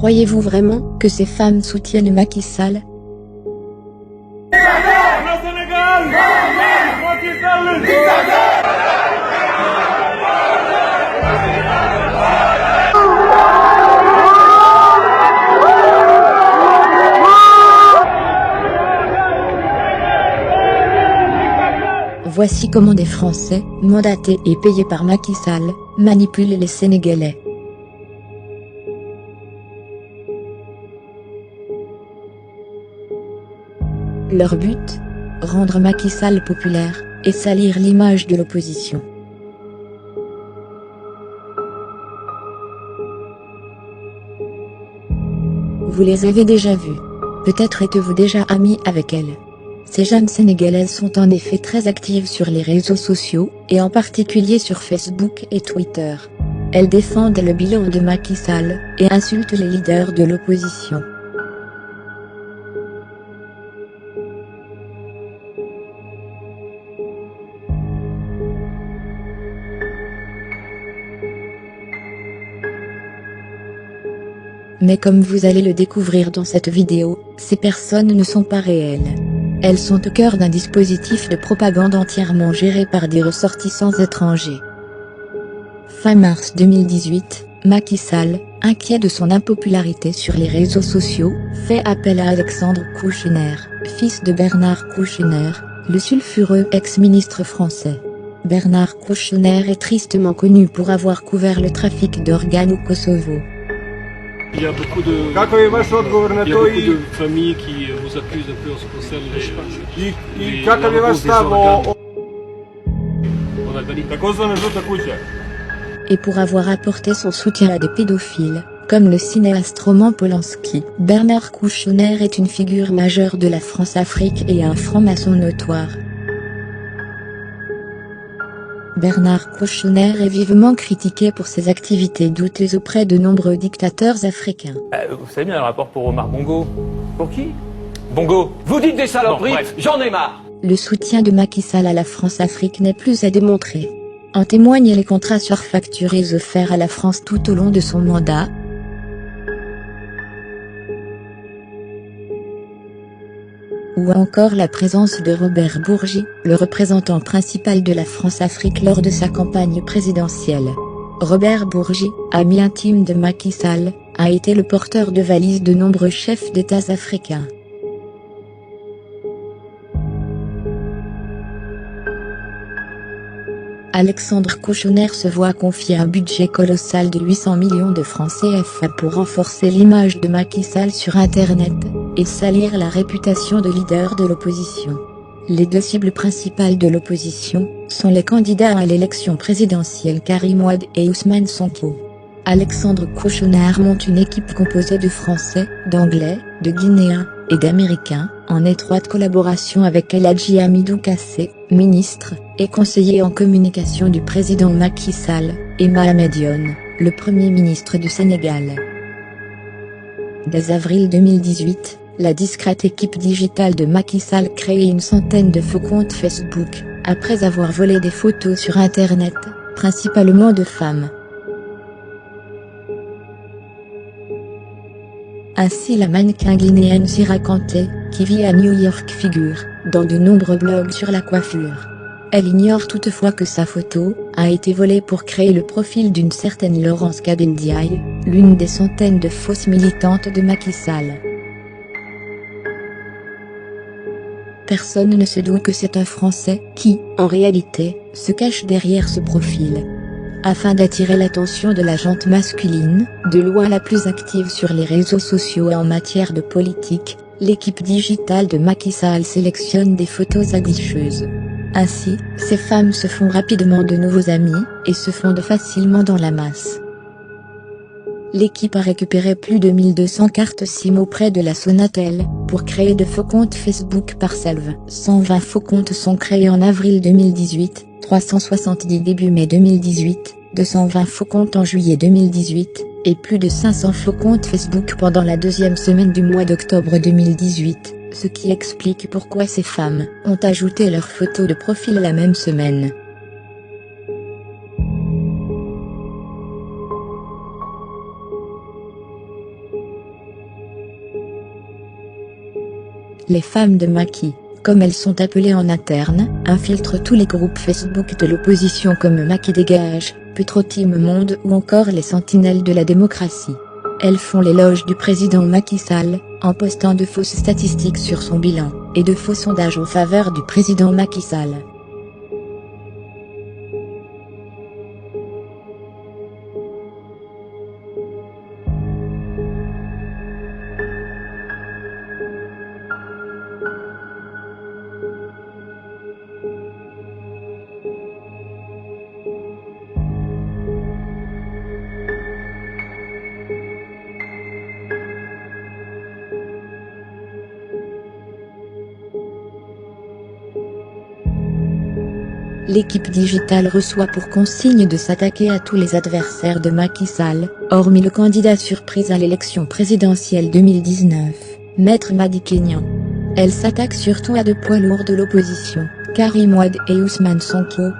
Croyez-vous vraiment que ces femmes soutiennent Macky Sall? Voici comment des Français, mandatés et payés par Macky Sall, manipulent les Sénégalais. Leur but? Rendre Macky Sall populaire, et salir l'image de l'opposition. Vous les avez déjà vus. Peut-être êtes-vous déjà amis avec elles. Ces jeunes Sénégalaises sont en effet très actives sur les réseaux sociaux, et en particulier sur Facebook et Twitter. Elles défendent le bilan de Macky Sall, et insultent les leaders de l'opposition. Mais comme vous allez le découvrir dans cette vidéo, ces personnes ne sont pas réelles. Elles sont au cœur d'un dispositif de propagande entièrement géré par des ressortissants étrangers. Fin mars 2018, Macky Sall, inquiet de son impopularité sur les réseaux sociaux, fait appel à Alexandre Kouchner, fils de Bernard Kouchner, le sulfureux ex-ministre français. Bernard Kouchner est tristement connu pour avoir couvert le trafic d'organes au Kosovo. Il y a beaucoup de familles qui vous accusent un peu en ce qui concerne en Albanie. Et pour avoir apporté son soutien à des pédophiles, comme le cinéaste Roman Polanski, Bernard Kouchner est une figure majeure de la France-Afrique et un franc-maçon notoire. Bernard Kouchner est vivement critiqué pour ses activités douteuses auprès de nombreux dictateurs africains. Vous savez bien le rapport pour Omar Bongo. Pour qui? Bongo. Vous dites des saloperies, Bon, j'en ai marre. Le soutien de Macky Sall à la France-Afrique n'est plus à démontrer. En témoignent les contrats surfacturés offerts à la France tout au long de son mandat. Ou encore la présence de Robert Bourgi, le représentant principal de la France-Afrique lors de sa campagne présidentielle. Robert Bourgi, ami intime de Macky Sall, a été le porteur de valises de nombreux chefs d'État africains. Alexandre Kouchner se voit confier un budget colossal de 800 millions de francs CFA pour renforcer l'image de Macky Sall sur Internet, et salir la réputation de leader de l'opposition. Les deux cibles principales de l'opposition sont les candidats à l'élection présidentielle Karim Wade et Ousmane Sonko. Alexandre Kouchner monte une équipe composée de Français, d'Anglais, de Guinéens et d'Américains, en étroite collaboration avec El Hadji Hamidou Kassé, ministre et conseiller en communication du président Macky Sall, et Mahamed Dionne, le Premier ministre du Sénégal. Dès avril 2018, la discrète équipe digitale de Macky Sall crée une centaine de faux comptes Facebook, après avoir volé des photos sur Internet, principalement de femmes. Ainsi la mannequin guinéenne Sira Kanté, qui vit à New York figure, dans de nombreux blogs sur la coiffure. Elle ignore toutefois que sa photo a été volée pour créer le profil d'une certaine Laurence Kabendiaï, l'une des centaines de fausses militantes de Macky Sall. Personne ne se doute que c'est un Français qui, en réalité, se cache derrière ce profil. Afin d'attirer l'attention de la gente masculine, de loin la plus active sur les réseaux sociaux et en matière de politique, l'équipe digitale de Macky Sall sélectionne des photos aguicheuses. Ainsi, ces femmes se font rapidement de nouveaux amis, et se fondent facilement dans la masse. L'équipe a récupéré plus de 1200 cartes SIM auprès de la Sonatel, pour créer de faux comptes Facebook par salve. 120 faux comptes sont créés en avril 2018, 370 début mai 2018, 220 faux comptes en juillet 2018, et plus de 500 faux comptes Facebook pendant la deuxième semaine du mois d'octobre 2018, ce qui explique pourquoi ces femmes ont ajouté leurs photos de profil la même semaine. Les femmes de Macky, comme elles sont appelées en interne, infiltrent tous les groupes Facebook de l'opposition comme Macky Dégage, Petro-Team Monde ou encore les Sentinelles de la démocratie. Elles font l'éloge du président Macky Sall, en postant de fausses statistiques sur son bilan, et de faux sondages en faveur du président Macky Sall. L'équipe digitale reçoit pour consigne de s'attaquer à tous les adversaires de Macky Sall, hormis le candidat surprise à l'élection présidentielle 2019, Maître Madické Niang. Elle s'attaque surtout à deux poids lourds de l'opposition, Karim Wade et Ousmane Sonko.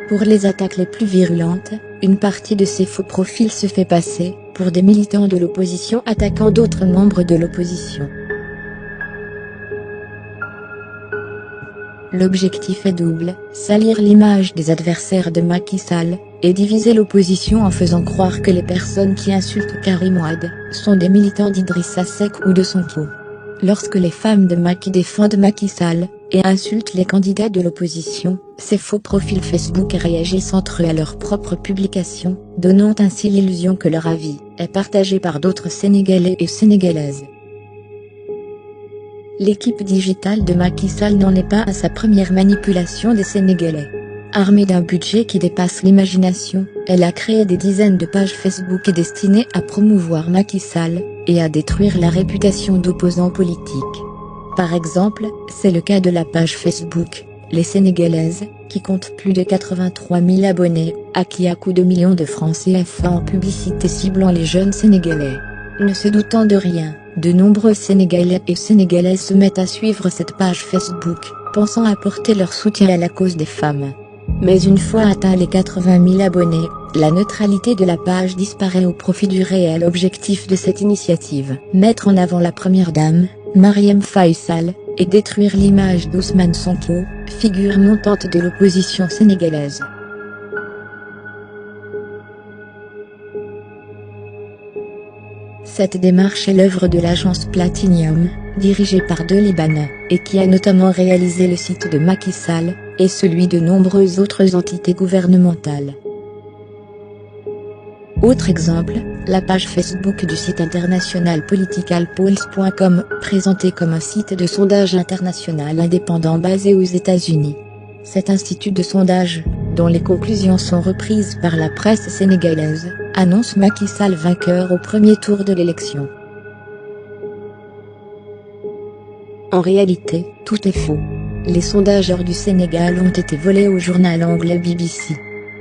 Pour les attaques les plus virulentes, une partie de ces faux profils se fait passer pour des militants de l'opposition attaquant d'autres membres de l'opposition. L'objectif est double, salir l'image des adversaires de Macky Sall, et diviser l'opposition en faisant croire que les personnes qui insultent Karim Wade sont des militants d'Idrissa Seck ou de Sonko. Lorsque les femmes de Macky défendent Macky Sall, et insultent les candidats de l'opposition, ces faux profils Facebook réagissent entre eux à leurs propres publications, donnant ainsi l'illusion que leur avis est partagé par d'autres Sénégalais et Sénégalaises. L'équipe digitale de Macky Sall n'en est pas à sa première manipulation des Sénégalais. Armée d'un budget qui dépasse l'imagination, elle a créé des dizaines de pages Facebook destinées à promouvoir Macky Sall, et à détruire la réputation d'opposants politiques. Par exemple, c'est le cas de la page Facebook, Les Sénégalaises, qui compte plus de 83 000 abonnés, à qui à coups de millions de francs CFA en publicité ciblant les jeunes Sénégalais. Ne se doutant de rien, de nombreux Sénégalais et Sénégalaises se mettent à suivre cette page Facebook, pensant apporter leur soutien à la cause des femmes. Mais une fois atteint les 80 000 abonnés, la neutralité de la page disparaît au profit du réel objectif de cette initiative, mettre en avant la première dame, Marième Faye Sall, et détruire l'image d'Ousmane Sonko, figure montante de l'opposition sénégalaise. Cette démarche est l'œuvre de l'agence Platinium, dirigée par deux Libanais, et qui a notamment réalisé le site de Macky Sall, et celui de nombreuses autres entités gouvernementales. Autre exemple, la page Facebook du site international politicalpolls.com, présentée comme un site de sondage international indépendant basé aux États-Unis. Cet institut de sondage, dont les conclusions sont reprises par la presse sénégalaise, annonce Macky Sall vainqueur au premier tour de l'élection. En réalité, tout est faux. Les sondages hors du Sénégal ont été volés au journal anglais BBC.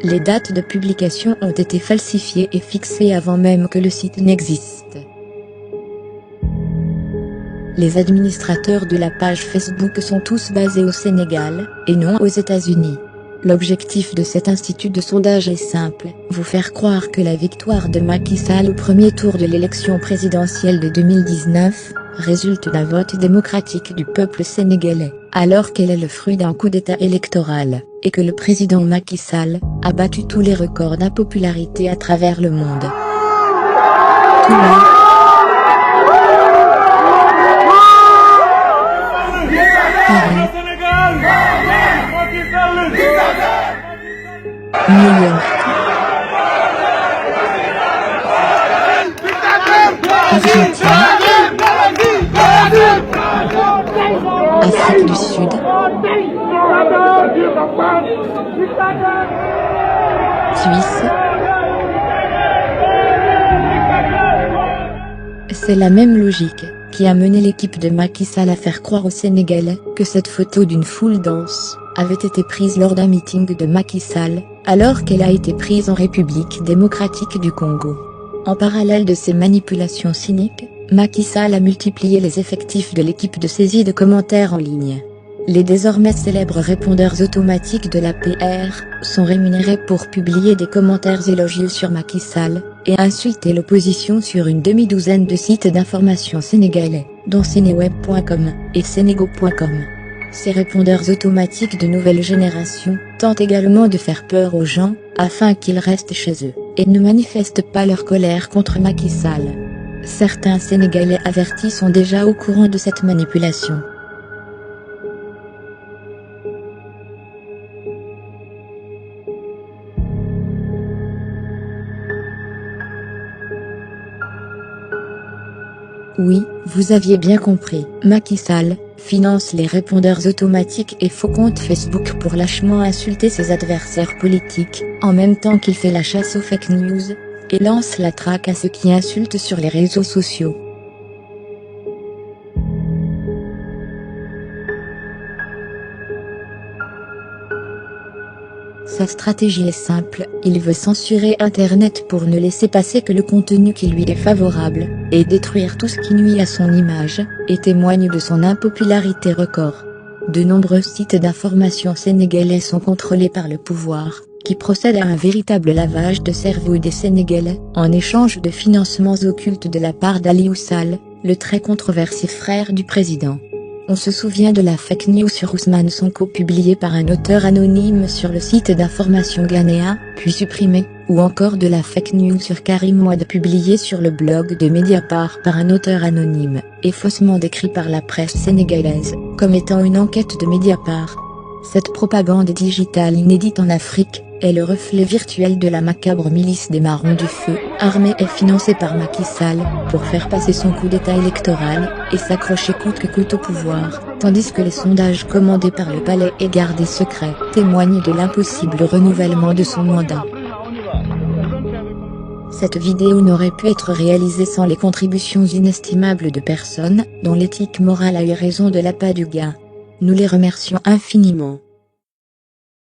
Les dates de publication ont été falsifiées et fixées avant même que le site n'existe. Les administrateurs de la page Facebook sont tous basés au Sénégal, et non aux États-Unis. L'objectif de cet institut de sondage est simple, vous faire croire que la victoire de Macky Sall au premier tour de l'élection présidentielle de 2019, résulte d'un vote démocratique du peuple sénégalais, alors qu'elle est le fruit d'un coup d'État électoral, et que le président Macky Sall a battu tous les records d'impopularité à travers le monde. Tout le monde. New York. Argentine. Afrique du Sud. Suisse. C'est la même logique qui a mené l'équipe de Macky Sall à faire croire aux Sénégalais que cette photo d'une foule dense avait été prise lors d'un meeting de Macky Sall, alors qu'elle a été prise en République démocratique du Congo. En parallèle de ces manipulations cyniques, Macky Sall a multiplié les effectifs de l'équipe de saisie de commentaires en ligne. Les désormais célèbres répondeurs automatiques de l'APR sont rémunérés pour publier des commentaires élogieux sur Macky Sall et insulter l'opposition sur une demi-douzaine de sites d'information sénégalais, dont Sénéweb.com et Sénégo.com. Ces répondeurs automatiques de nouvelle génération tentent également de faire peur aux gens, afin qu'ils restent chez eux, et ne manifestent pas leur colère contre Macky Sall. Certains Sénégalais avertis sont déjà au courant de cette manipulation. Oui, vous aviez bien compris. Macky Sall finance les répondeurs automatiques et faux comptes Facebook pour lâchement insulter ses adversaires politiques, en même temps qu'il fait la chasse aux fake news, et lance la traque à ceux qui insultent sur les réseaux sociaux. Sa stratégie est simple, il veut censurer Internet pour ne laisser passer que le contenu qui lui est favorable, et détruire tout ce qui nuit à son image, et témoigne de son impopularité record. De nombreux sites d'information sénégalais sont contrôlés par le pouvoir, qui procède à un véritable lavage de cerveau des Sénégalais, en échange de financements occultes de la part d'Aliou Sall, le très controversé frère du président. On se souvient de la fake news sur Ousmane Sonko publiée par un auteur anonyme sur le site d'information ghanéen, puis supprimée, ou encore de la fake news sur Karim Wade publiée sur le blog de Mediapart par un auteur anonyme, et faussement décrit par la presse sénégalaise, comme étant une enquête de Mediapart. Cette propagande digitale inédite en Afrique est le reflet virtuel de la macabre milice des Marrons du Feu, armée et financée par Macky Sall, pour faire passer son coup d'état électoral, et s'accrocher coûte que coûte au pouvoir, tandis que les sondages commandés par le palais et gardés secrets témoignent de l'impossible renouvellement de son mandat. Cette vidéo n'aurait pu être réalisée sans les contributions inestimables de personnes, dont l'éthique morale a eu raison de l'appât du gain. Nous les remercions infiniment.